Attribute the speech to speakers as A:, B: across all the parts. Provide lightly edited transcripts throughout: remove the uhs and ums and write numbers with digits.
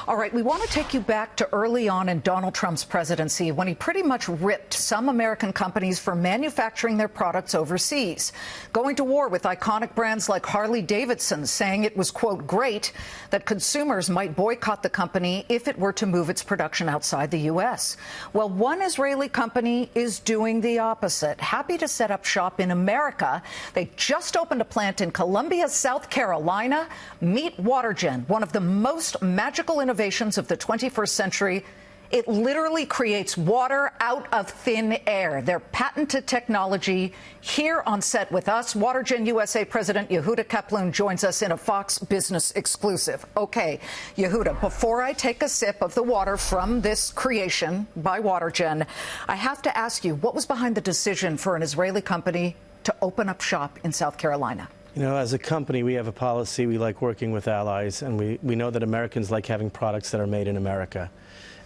A: All right, we want to take you back to early on in Donald Trump's presidency when he pretty much ripped some American companies for manufacturing their products overseas, going to war with iconic brands like Harley-Davidson, saying it was, quote, great that consumers might boycott the company if it were to move its production outside the U.S. Well, one Israeli company is doing the opposite, happy to set up shop in America. They just opened a plant in Columbia, South Carolina. Meet WaterGen, one of the most magical innovations of the 21st century. It literally creates water out of thin air. Their patented technology here on set with us. WaterGen USA President Yehuda Kaplan joins us in a Fox Business exclusive. Okay, Yehuda, before I take a sip of the water from this creation by WaterGen, I have to ask you, what was behind the decision for an Israeli company to open up shop in South Carolina?
B: You know, as a company, we have a policy. We like working with allies, and we know that Americans like having products that are made in America.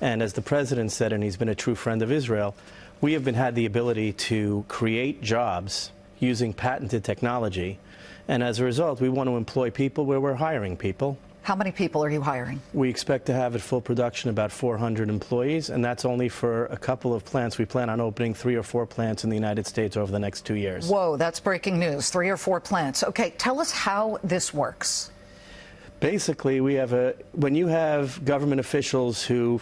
B: And as the president said, and he's been a true friend of Israel, we have had the ability to create jobs using patented technology. And as a result, we want to employ people where we're hiring people.
A: How many people are you hiring?
B: We expect to have at full production about 400 employees, and that's only for a couple of plants. We plan on opening 3 or 4 plants in the United States over the next 2 years.
A: Whoa, that's breaking news. 3 or 4 plants. Okay, tell us how this works.
B: Basically, when you have government officials who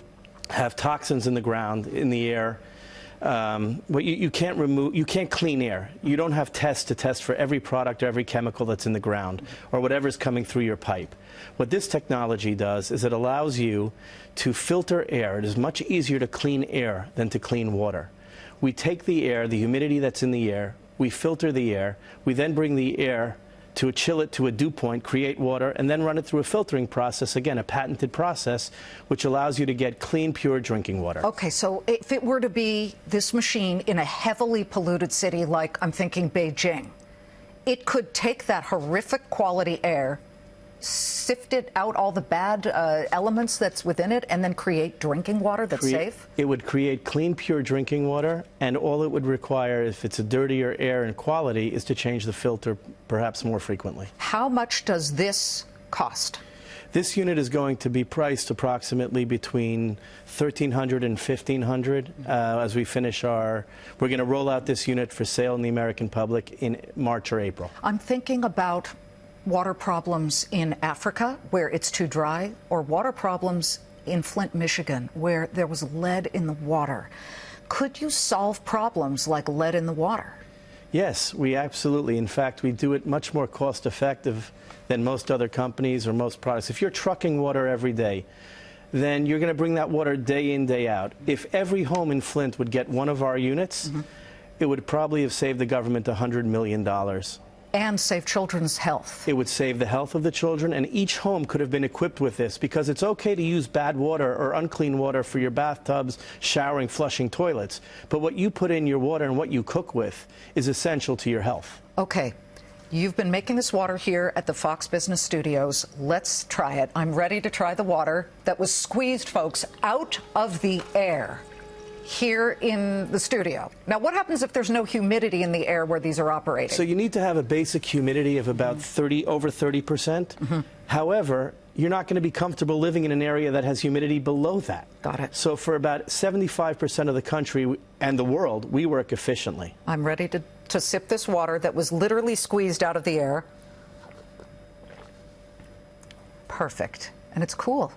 B: have toxins in the ground, in the air, you can't clean air. You don't have tests to test for every product or every chemical that's in the ground or whatever's coming through your pipe. What this technology does is it allows you to filter air. It is much easier to clean air than to clean water. We take the air, the humidity that's in the air, we filter the air, we then bring the air to chill it to a dew point, create water, and then run it through a filtering process, again, a patented process, which allows you to get clean, pure drinking water.
A: Okay, so if it were to be this machine in a heavily polluted city like, I'm thinking, Beijing, it could take that horrific quality air, sift it out all the bad elements that's within it, and then create drinking water that's safe?
B: It would create clean, pure drinking water, and all it would require, if it's a dirtier air and quality, is to change the filter perhaps more frequently.
A: How much does this cost?
B: This unit is going to be priced approximately between $1,300 and $1,500 as we finish we're going to roll out this unit for sale in the American public in March or April.
A: I'm thinking about water problems in Africa, where it's too dry, or water problems in Flint, Michigan, where there was lead in the water. Could you solve problems like lead in the water?
B: Yes, we absolutely. In fact, we do it much more cost-effective than most other companies or most products. If you're trucking water every day, then you're going to bring that water day in, day out. If every home in Flint would get one of our units, it would probably have saved the government $100 million.
A: And save children's health.
B: It would save the health of the children, and each home could have been equipped with this, because it's okay to use bad water or unclean water for your bathtubs, showering, flushing toilets. But what you put in your water and what you cook with is essential to your health.
A: Okay. You've been making this water here at the Fox Business Studios. Let's try it. I'm ready to try the water that was squeezed, folks, out of the air here in the studio. Now, what happens if there's no humidity in the air where these are operating?
B: So you need to have a basic humidity of about over 30%. However, you're not going to be comfortable living in an area that has humidity below that.
A: Got it.
B: So for about 75% of the country and the world, we work efficiently.
A: I'm ready to sip this water that was literally squeezed out of the air. Perfect. And it's cool.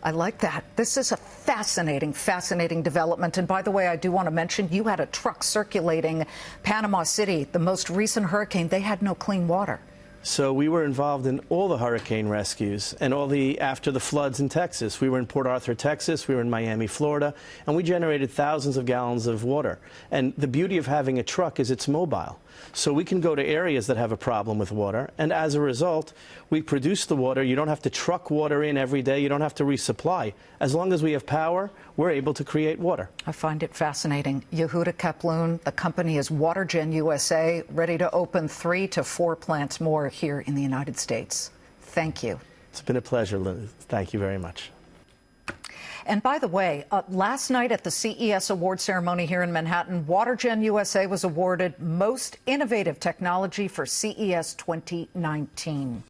A: I like that. This is a fascinating, fascinating development. And by the way, I do want to mention you had a truck circulating Panama City, the most recent hurricane. They had no clean water.
B: So we were involved in all the hurricane rescues and after the floods in Texas. We were in Port Arthur, Texas. We were in Miami, Florida, and we generated thousands of gallons of water. And the beauty of having a truck is it's mobile. So we can go to areas that have a problem with water, and as a result, we produce the water. You don't have to truck water in every day. You don't have to resupply. As long as we have power, we're able to create water.
A: I find it fascinating. Yehuda Kaplan, the company is WaterGen USA, ready to open 3 to 4 plants more here in the United States. Thank you.
B: It's been a pleasure, Liz. Thank you very much.
A: And by the way, last night at the CES award ceremony here in Manhattan, WaterGen USA was awarded Most Innovative Technology for CES 2019.